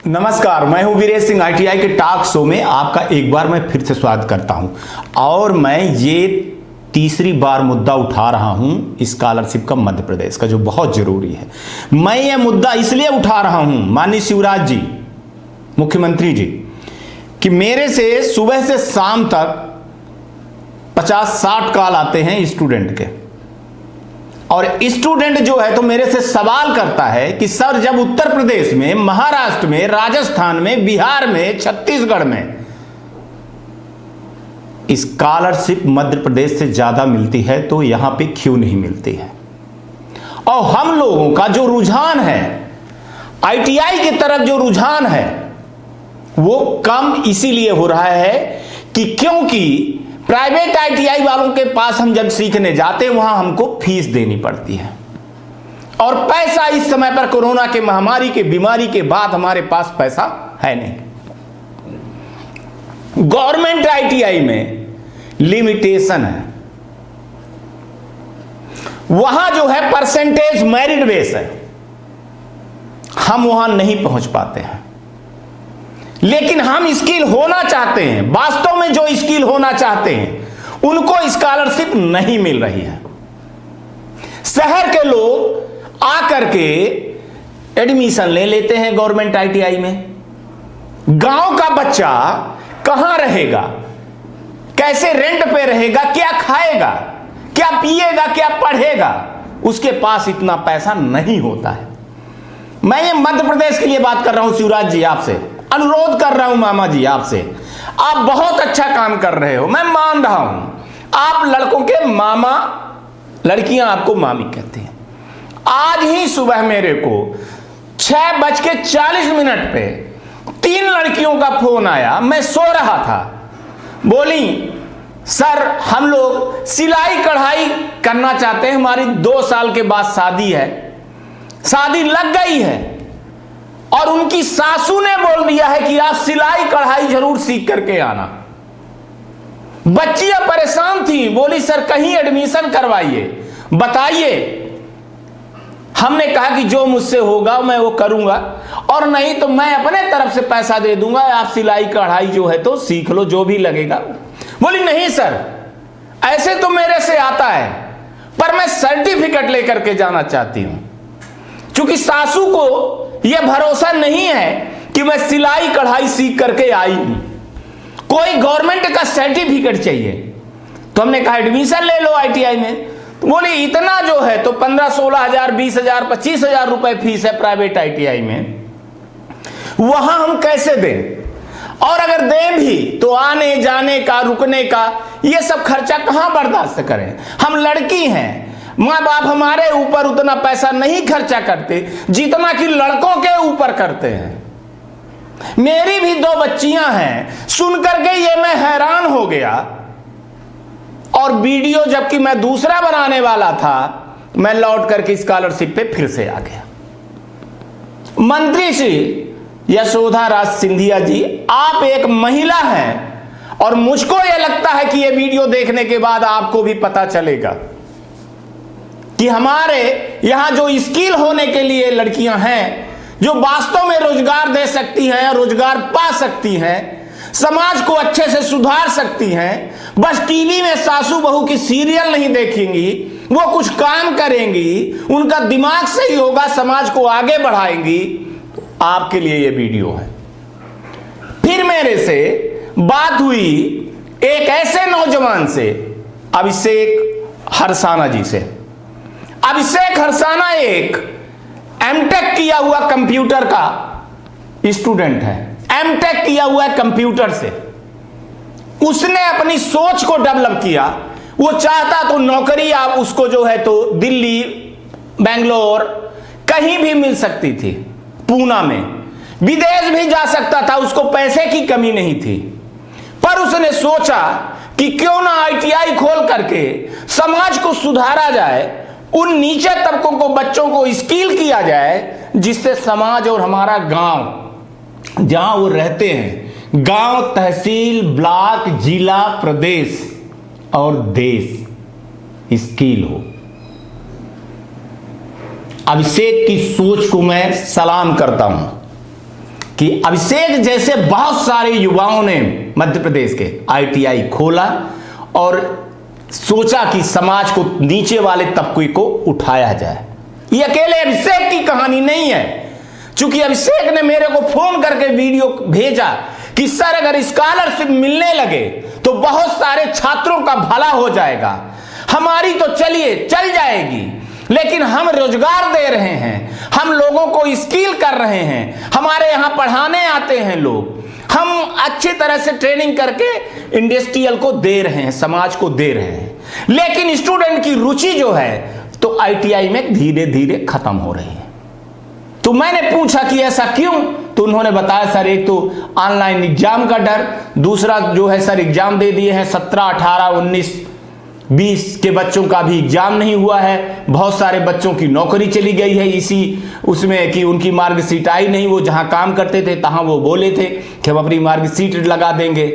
नमस्कार, मैं हूं वीरेश सिंह। आईटीआई के टॉक शो में आपका एक बार मैं फिर से स्वागत करता हूं और मैं ये तीसरी बार मुद्दा उठा रहा हूं स्कॉलरशिप का, मध्य प्रदेश का, जो बहुत जरूरी है। मैं ये मुद्दा इसलिए उठा रहा हूं माननीय शिवराज जी, मुख्यमंत्री जी, कि मेरे से सुबह से शाम तक 50-60 कॉल आते हैं स्टूडेंट के, और स्टूडेंट जो है तो मेरे से सवाल करता है कि सर, जब उत्तर प्रदेश में, महाराष्ट्र में, राजस्थान में, बिहार में, छत्तीसगढ़ में स्कॉलरशिप मध्य प्रदेश से ज्यादा मिलती है तो यहां पे क्यों नहीं मिलती है? और हम लोगों का जो रुझान है आईटीआई की तरफ, जो रुझान है वो कम इसीलिए हो रहा है कि क्योंकि प्राइवेट आईटीआई वालों के पास हम जब सीखने जाते हैं वहां हमको फीस देनी पड़ती है, और पैसा इस समय पर कोरोना के महामारी के बीमारी के बाद हमारे पास पैसा है नहीं। गवर्नमेंट आईटीआई में लिमिटेशन है, वहां जो है परसेंटेज मेरिट बेस है, हम वहां नहीं पहुंच पाते हैं। लेकिन हम स्किल होना चाहते हैं, वास्तव में जो स्किल होना चाहते हैं उनको स्कॉलरशिप नहीं मिल रही है। शहर के लोग आकर के एडमिशन ले लेते हैं गवर्नमेंट आईटीआई में, गांव का बच्चा कहां रहेगा, कैसे रेंट पे रहेगा, क्या खाएगा, क्या पिएगा, क्या पढ़ेगा, उसके पास इतना पैसा नहीं होता है। मैं ये मध्य प्रदेश के लिए बात कर रहा हूं। शिवराज जी, आपसे अनुरोध कर रहा हूं, मामा जी आपसे, आप बहुत अच्छा काम कर रहे हो, मैं मान रहा हूं। आप लड़कों के मामा, लड़कियां आपको मामी कहती हैं। आज ही सुबह मेरे को 6:40 पे 3 लड़कियों का फोन आया, मैं सो रहा था। बोली, सर हम लोग सिलाई कढ़ाई करना चाहते हैं, हमारी 2 साल के बाद शादी है, शादी लग गई है, और उनकी सासू ने बोल दिया है कि आप सिलाई कढ़ाई जरूर सीख करके आना। बच्चियां परेशान थी, बोली सर कहीं एडमिशन करवाइए, बताइए। हमने कहा कि जो मुझसे होगा मैं वो करूंगा, और नहीं तो मैं अपने तरफ से पैसा दे दूंगा, आप सिलाई कढ़ाई जो है तो सीख लो, जो भी लगेगा। बोली नहीं सर, ऐसे तो मेरे से आता है, पर मैं सर्टिफिकेट लेकर के जाना चाहती हूं, क्योंकि सासू को यह भरोसा नहीं है कि मैं सिलाई कढ़ाई सीख करके आई हूं, कोई गवर्नमेंट का सर्टिफिकेट चाहिए। तो हमने कहा एडमिशन ले लो आईटीआई में। तो बोले इतना जो है तो 15-16 हजार, 20 हजार, 25 हजार रुपए फीस है प्राइवेट आईटीआई में, वहां हम कैसे दें? और अगर दें भी तो आने जाने का, रुकने का, यह सब खर्चा कहां बर्दाश्त करें? हम लड़की हैं, माँ बाप हमारे ऊपर उतना पैसा नहीं खर्चा करते जितना कि लड़कों के ऊपर करते हैं। मेरी भी 2 बच्चियां हैं, सुन करके ये मैं हैरान हो गया। और वीडियो जबकि मैं दूसरा बनाने वाला था, मैं लौट करके स्कॉलरशिप पे फिर से आ गया। मंत्री श्री यशोधा राज सिंधिया जी, आप एक महिला हैं, और मुझको यह लगता है कि यह वीडियो देखने के बाद आपको भी पता चलेगा कि हमारे यहां जो स्किल होने के लिए लड़कियां हैं, जो वास्तव में रोजगार दे सकती हैं, रोजगार पा सकती हैं, समाज को अच्छे से सुधार सकती हैं, बस टीवी में सासू बहू की सीरियल नहीं देखेंगी, वो कुछ काम करेंगी, उनका दिमाग सही होगा, समाज को आगे बढ़ाएंगी। तो आपके लिए ये वीडियो है। फिर मेरे से बात हुई एक ऐसे नौजवान से, अभिषेक हरसाना जी से। अभिषेक हरसाना एक एमटेक किया हुआ कंप्यूटर का स्टूडेंट है, एमटेक किया हुआ है कंप्यूटर से। उसने अपनी सोच को डेवलप किया, वो चाहता तो नौकरी आप उसको जो है तो दिल्ली, बेंगलोर कहीं भी मिल सकती थी, पूना में, विदेश भी जा सकता था, उसको पैसे की कमी नहीं थी। पर उसने सोचा कि क्यों ना आईटीआई खोल करके समाज को सुधारा जाए, उन नीचे तबकों को, बच्चों को स्किल किया जाए, जिससे समाज और हमारा गांव जहां वो रहते हैं, गांव, तहसील, ब्लॉक, जिला, प्रदेश और देश स्किल हो। अभिषेक की सोच को मैं सलाम करता हूं कि अभिषेक जैसे बहुत सारे युवाओं ने मध्य प्रदेश के ITI खोला और सोचा कि समाज को, नीचे वाले तबके को उठाया जाए। ये अकेले अभिषेक की कहानी नहीं है, क्योंकि अभिषेक ने मेरे को फोन करके वीडियो भेजा कि सर अगर स्कॉलरशिप मिलने लगे तो बहुत सारे छात्रों का भला हो जाएगा, हमारी तो चलिए चल जाएगी, लेकिन हम रोजगार दे रहे हैं, हम लोगों को स्किल कर रहे हैं, हमारे यहां पढ़ाने आते हैं लोग, हम अच्छी तरह से ट्रेनिंग करके इंडस्ट्रियल को दे रहे हैं, समाज को दे रहे हैं, लेकिन स्टूडेंट की रुचि जो है तो ITI में धीरे धीरे खत्म हो रही है। तो मैंने पूछा कि ऐसा क्यों, तो उन्होंने बताया सर एक तो ऑनलाइन एग्जाम का डर, दूसरा जो है सर एग्जाम दे दिए हैं 17, 18, 19, 20 के बच्चों का भी एग्जाम नहीं हुआ है, बहुत सारे बच्चों की नौकरी चली गई है इसी उसमें कि उनकी मार्कशीट आई नहीं, वो जहां काम करते थे तहां वो बोले थे कि हम अपनी मार्कशीट लगा देंगे।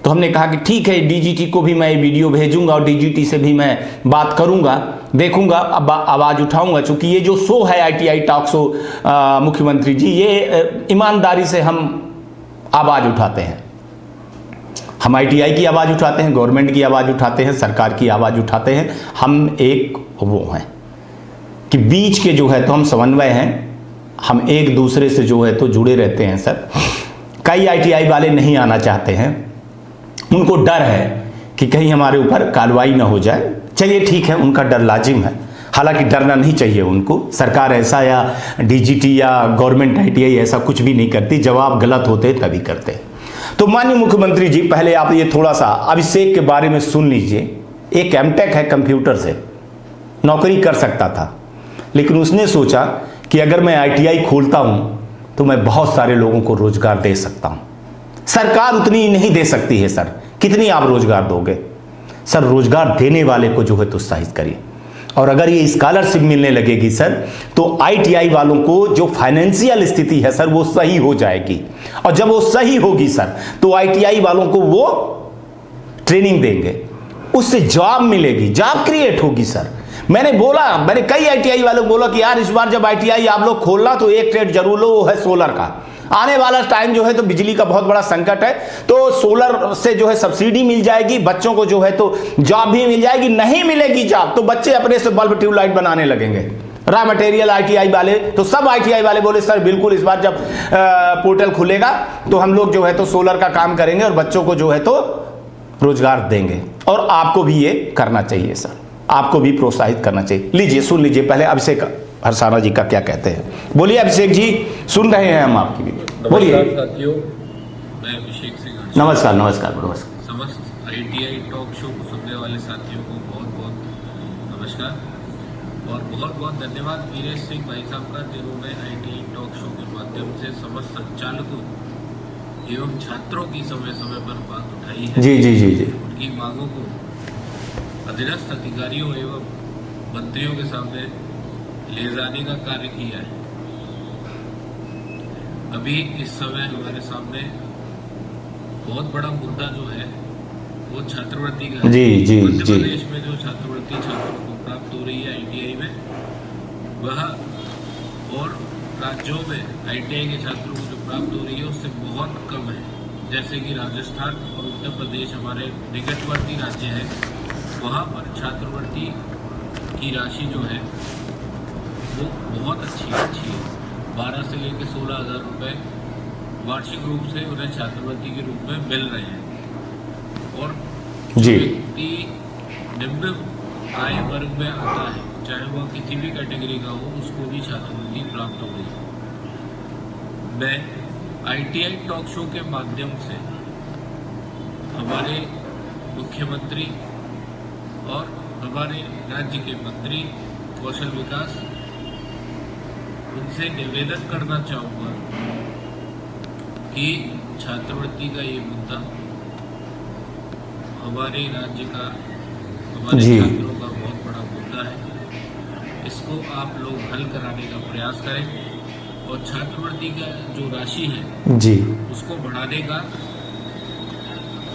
तो हमने कहा कि ठीक है, DGT को भी मैं वीडियो भेजूंगा और DGT से भी मैं बात करूंगा, देखूंगा, अब आवाज उठाऊंगा, क्योंकि ये जो शो है ITI टॉक शो मुख्यमंत्री जी, ये ईमानदारी से हम आवाज उठाते हैं, हम ITI की आवाज उठाते हैं, गवर्नमेंट की आवाज उठाते हैं, सरकार की आवाज उठाते हैं। हम एक वो हैं कि बीच के जो है तो हम समन्वय हैं, हम एक दूसरे से जो है तो जुड़े रहते हैं। सर कई ITI वाले नहीं आना चाहते हैं, उनको डर है कि कहीं हमारे ऊपर कार्रवाई ना हो जाए। चलिए ठीक है, उनका डर लाजिम है, हालांकि डरना नहीं चाहिए उनको। सरकार ऐसा या DGT या गवर्नमेंट ITI ऐसा कुछ भी नहीं करती, जवाब गलत होते तभी करते। तो माननीय मुख्यमंत्री जी, पहले आप ये थोड़ा सा अभिषेक के बारे में सुन लीजिए। एक M.Tech है, कंप्यूटर से नौकरी कर सकता था, लेकिन उसने सोचा कि अगर मैं ITI खोलता हूं तो मैं बहुत सारे लोगों को रोजगार दे सकता हूं। सरकार उतनी नहीं दे सकती है सर, कितनी आप रोजगार दोगे सर? रोजगार देने वाले को जो है तो उत्साहित करिए। और अगर ये स्कॉलरशिप मिलने लगेगी सर, तो ITI वालों को जो फाइनेंशियल स्थिति है सर वो सही हो जाएगी, और जब वो सही होगी सर तो ITI वालों को वो ट्रेनिंग देंगे, उससे जॉब मिलेगी, जॉब क्रिएट होगी सर। मैंने कई ITI वालों को बोला कि यार इस बार जब ITI आप लोग खोलना तो एक ट्रेड जरूर लो, वो है सोलर का। आने वाला टाइम जो है तो बिजली का बहुत बड़ा संकट है, तो सोलर से जो है सब्सिडी मिल जाएगी, बच्चों को जो है तो जॉब भी मिल जाएगी। नहीं मिलेगी जॉब तो बच्चे अपने से बल्ब ट्यूबलाइट बनाने लगेंगे। रॉ मटेरियल ITI वाले, तो सब ITI वाले बोले सर बिल्कुल इस बार जब पोर्टल खुलेगा तो हम लोग जो है तो सोलर का काम करेंगे और बच्चों को जो है तो रोजगार देंगे। और आपको भी ये करना चाहिए सर, आपको भी प्रोत्साहित करना चाहिए। लीजिए सुन लीजिए पहले अभिषेक हरसाना जी का क्या कहते हैं। बोलिए अभिषेक जी, सुन रहे हैं हम आपकी वीडियो, बोलिए। साथियों, मैं अभिषेक सिंह। नमस्कार नमस्कार नमस्कार। समस्त ITI टॉक शो को सुनने वाले साथियों को बहुत बहुत नमस्कार और बहुत बहुत धन्यवाद वीरेश सिंह भाई साहब का, जिन्होंने ITI टॉक शो के माध्यम से समस्त संचालकों एवं छात्रों की समय समय पर बात उठाई है। जी जी जी जी। उनकी मांगों को अधीनस्थ अधिकारियों एवं मंत्रियों के सामने ले जाने का कार्य किया है। अभी इस समय हमारे सामने बहुत बड़ा मुद्दा जो है वो छात्रवृत्ति का है। जी जी मध्य जी। प्रदेश में जो छात्रवृत्ति छात्रों को प्राप्त हो रही है ITI में, वह और राज्यों में ITI के छात्रों को जो प्राप्त हो रही है उससे बहुत कम है। जैसे कि राजस्थान और उत्तर प्रदेश हमारे निकटवर्ती राज्य है, वहाँ पर छात्रवृत्ति की राशि जो है वो बहुत अच्छी है। 12 से लेकर 16,000 रुपये वार्षिक रूप से उन्हें छात्रवृत्ति के रूप में मिल रहे हैं। और जो व्यक्ति निम्न आय वर्ग में आता है, चाहे वह किसी भी कैटेगरी का हो, उसको भी छात्रवृत्ति प्राप्त हो रही है। मैं ITI टॉक शो के माध्यम से हमारे मुख्यमंत्री और हमारे राज्य के मंत्री कौशल विकास, उनसे निवेदन करना चाहूँगा कि छात्रवृत्ति का ये मुद्दा हमारे राज्य का, हमारे छात्रों का बहुत बड़ा मुद्दा है। इसको आप लोग हल कराने का प्रयास करें और छात्रवृत्ति का जो राशि है जी उसको बढ़ाने का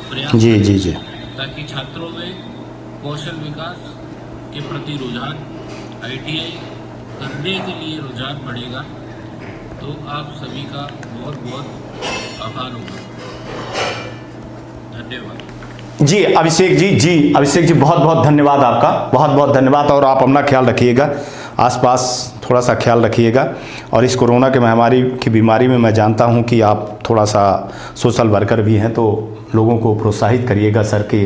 प्रयास जी जी जी, ताकि छात्रों में कौशल विकास के प्रति रुझान, ITI करने के लिए रुझान बढ़ेगा, तो तो आप सभी का बहुत बहुत आभार होगा। धन्यवाद। जी अभिषेक जी बहुत बहुत धन्यवाद आपका, बहुत बहुत धन्यवाद। और आप अपना ख्याल रखिएगा, आसपास थोड़ा सा ख्याल रखिएगा। और इस कोरोना के महामारी की बीमारी में मैं जानता हूं कि आप थोड़ा सा सोशल वर्कर भी हैं, तो लोगों को प्रोत्साहित करिएगा सर कि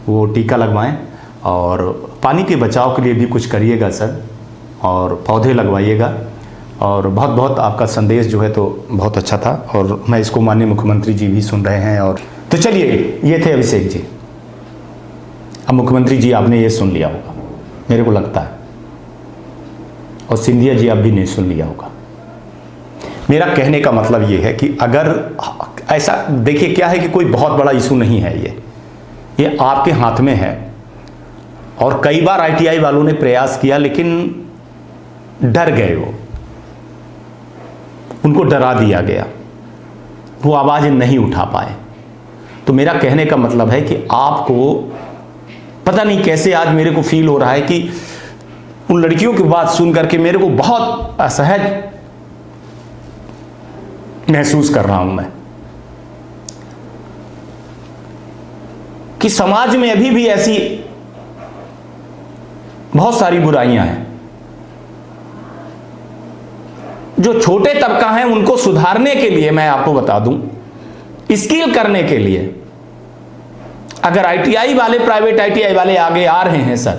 वो टीका लगवाएं, और पानी के बचाव के लिए भी कुछ करिएगा सर, और पौधे लगवाइएगा। और बहुत बहुत आपका संदेश जो है तो बहुत अच्छा था, और मैं इसको माननीय मुख्यमंत्री जी भी सुन रहे हैं। और तो चलिए, ये थे अभिषेक जी। अब मुख्यमंत्री जी आपने ये सुन लिया होगा, मेरे को लगता है, और सिंधिया जी आप भी नहीं सुन लिया होगा। मेरा कहने का मतलब ये है कि अगर ऐसा, देखिए क्या है कि कोई बहुत बड़ा इशू नहीं है, ये आपके हाथ में है। और कई बार आईटीआई वालों ने प्रयास किया, लेकिन डर गए, उनको डरा दिया गया, वो आवाज नहीं उठा पाए। तो मेरा कहने का मतलब है कि आपको पता नहीं कैसे आज मेरे को फील हो रहा है कि उन लड़कियों की बात सुन करके मेरे को बहुत असहज महसूस कर रहा हूं मैं, कि समाज में अभी भी ऐसी बहुत सारी बुराइयां हैं। जो छोटे तबका हैं उनको सुधारने के लिए मैं आपको बता दूं, स्किल करने के लिए अगर आईटीआई वाले, प्राइवेट आईटीआई वाले आगे आ रहे हैं सर,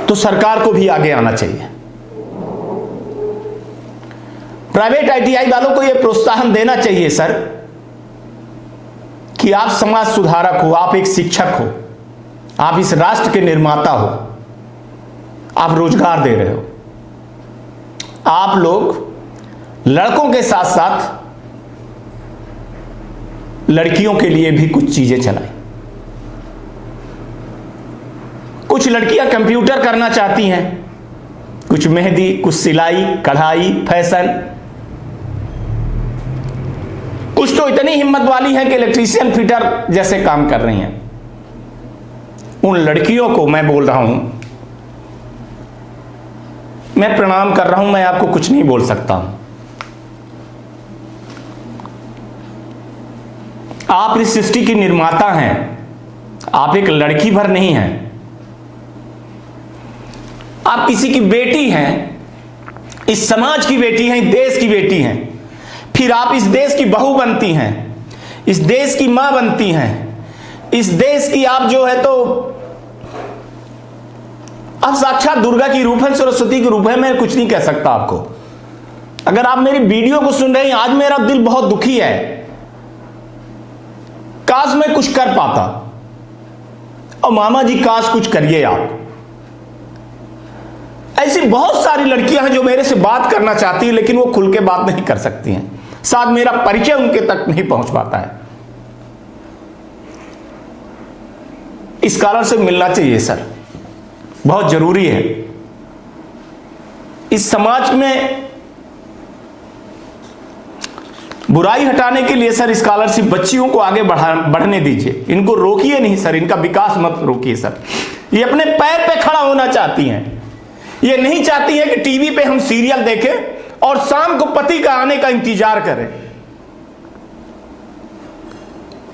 तो सरकार को भी आगे आना चाहिए। प्राइवेट आईटीआई वालों को यह प्रोत्साहन देना चाहिए सर कि आप समाज सुधारक हो, आप एक शिक्षक हो, आप इस राष्ट्र के निर्माता हो, आप रोजगार दे रहे हो। आप लोग लड़कों के साथ साथ लड़कियों के लिए भी कुछ चीजें चलाएं। कुछ लड़कियां कंप्यूटर करना चाहती हैं, कुछ मेहंदी, कुछ सिलाई, कढ़ाई, फैशन। कुछ तो इतनी हिम्मत वाली हैं कि इलेक्ट्रीशियन, फिटर जैसे काम कर रही हैं। उन लड़कियों को मैं बोल रहा हूं, मैं प्रणाम कर रहा हूं, मैं आपको कुछ नहीं बोल सकता हूं। आप इस सृष्टि की निर्माता हैं, आप एक लड़की भर नहीं हैं, आप किसी की बेटी हैं, इस समाज की बेटी हैं, देश की बेटी हैं। फिर आप इस देश की बहू बनती हैं, इस देश की मां बनती हैं, इस देश की आप जो है तो आप साक्षात दुर्गा की रूप है, सरस्वती की रूप है। मैं कुछ नहीं कह सकता आपको। अगर आप मेरी वीडियो को सुन रहे हैं, आज मेरा दिल बहुत दुखी है, काश मैं कुछ कर पाता। और मामा जी काश कुछ करिए आप। ऐसी बहुत सारी लड़कियां हैं जो मेरे से बात करना चाहती हैं, लेकिन वो खुल के बात नहीं कर सकती हैं, शायद मेरा परिचय उनके तक नहीं पहुंच पाता है। स्कॉलरशिप मिलना चाहिए सर, बहुत जरूरी है। इस समाज में बुराई हटाने के लिए सर स्कॉलरशिप, बच्चियों को आगे बढ़ने दीजिए, इनको रोकिए नहीं सर, इनका विकास मत रोकिए सर। ये अपने पैर पे खड़ा होना चाहती हैं, ये नहीं चाहती है कि टीवी पे हम सीरियल देखें और शाम को पति का आने का इंतजार करें,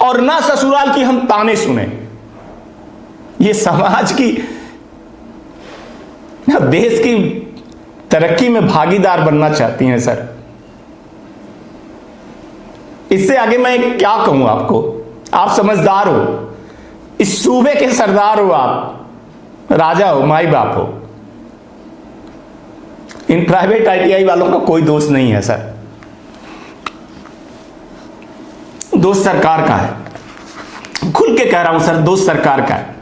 और ना ससुराल की हम ताने सुने। ये समाज की, देश की तरक्की में भागीदार बनना चाहती हैं सर। इससे आगे मैं क्या कहूं आपको, आप समझदार हो, इस सूबे के सरदार हो, आप राजा हो, माई बाप हो। इन प्राइवेट आईटीआई वालों का कोई दोष नहीं है सर, दोष सरकार का है। खुल के कह रहा हूं सर, दोष सरकार का है।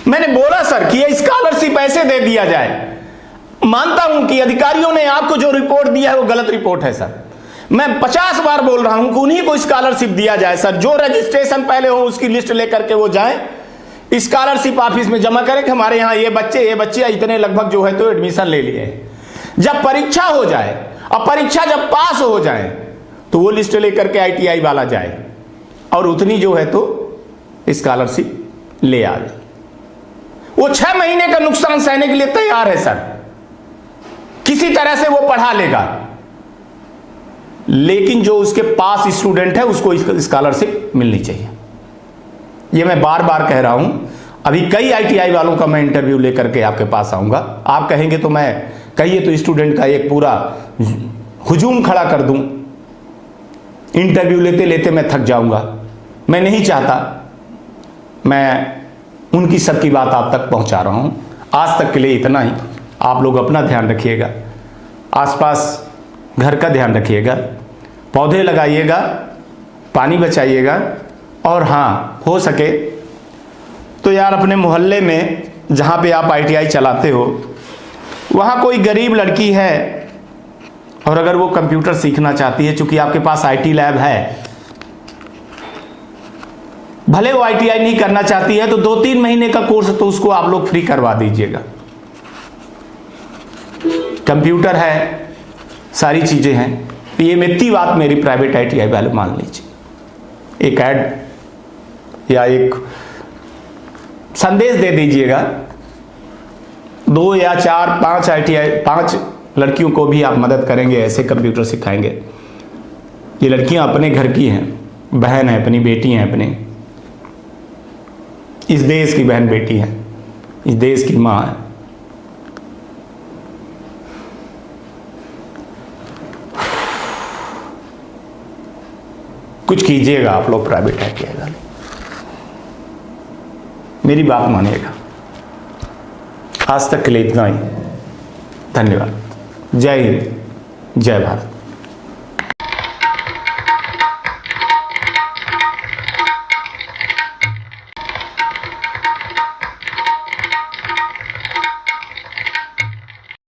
मैंने बोला सर कि ये स्कॉलरशिप ऐसे दे दिया जाए। मानता हूं कि अधिकारियों ने आपको जो रिपोर्ट दिया है वो गलत रिपोर्ट है सर। मैं 50 बार बोल रहा हूं कि उन्हीं को स्कॉलरशिप दिया जाए सर। जो रजिस्ट्रेशन पहले हो उसकी लिस्ट लेकर के वो जाएं, स्कॉलरशिप ऑफिस में जमा करें कि हमारे यहाँ ये बच्चे इतने लगभग जो है तो एडमिशन ले लिए। जब परीक्षा हो जाए और परीक्षा जब पास हो जाए तो वो लिस्ट लेकर के आईटीआई वाला जाए और उतनी जो है तो स्कॉलरशिप ले आए। वो 6 महीने का नुकसान सहने के लिए तैयार है सर। किसी तरह से वो पढ़ा लेगा, लेकिन जो उसके पास स्टूडेंट है उसको स्कॉलरशिप मिलनी चाहिए। ये मैं बार बार कह रहा हूं। अभी कई आईटीआई वालों का मैं इंटरव्यू लेकर के आपके पास आऊंगा। आप कहेंगे तो मैं कहिए तो स्टूडेंट का एक पूरा हुजूम खड़ा कर दूं। इंटरव्यू लेते लेते मैं थक जाऊंगा। मैं नहीं चाहता। मैं उनकी सबकी बात आप तक पहुंचा रहा हूं। आज तक के लिए इतना ही। आप लोग अपना ध्यान रखिएगा, आसपास घर का ध्यान रखिएगा, पौधे लगाइएगा, पानी बचाइएगा, और हाँ हो सके तो यार अपने मोहल्ले में जहाँ पे आप आईटीआई चलाते हो वहाँ कोई गरीब लड़की है और अगर वो कंप्यूटर सीखना चाहती है, चूंकि आपके पास आईटी लैब है, भले वो आईटीआई नहीं करना चाहती है तो 2-3 महीने का कोर्स तो उसको आप लोग फ्री करवा दीजिएगा। कंप्यूटर है, सारी चीजें हैं। ये इतनी बात मेरी प्राइवेट आईटीआई वाले मान लीजिए। एक ऐड या एक संदेश दे दीजिएगा। 2 या 4, 5 आईटीआई 5 लड़कियों को भी आप मदद करेंगे, ऐसे कंप्यूटर सिखाएंगे। ये लड़कियां अपने घर की हैं, बहन है, अपनी बेटी हैं, अपने इस देश की बहन बेटी है, इस देश की माँ है। कुछ कीजिएगा आप लोग प्राइवेट आईटीआई वाले, मेरी बात मानिएगा। आज तक के लिए इतना ही। धन्यवाद। जय हिंद, जय भारत।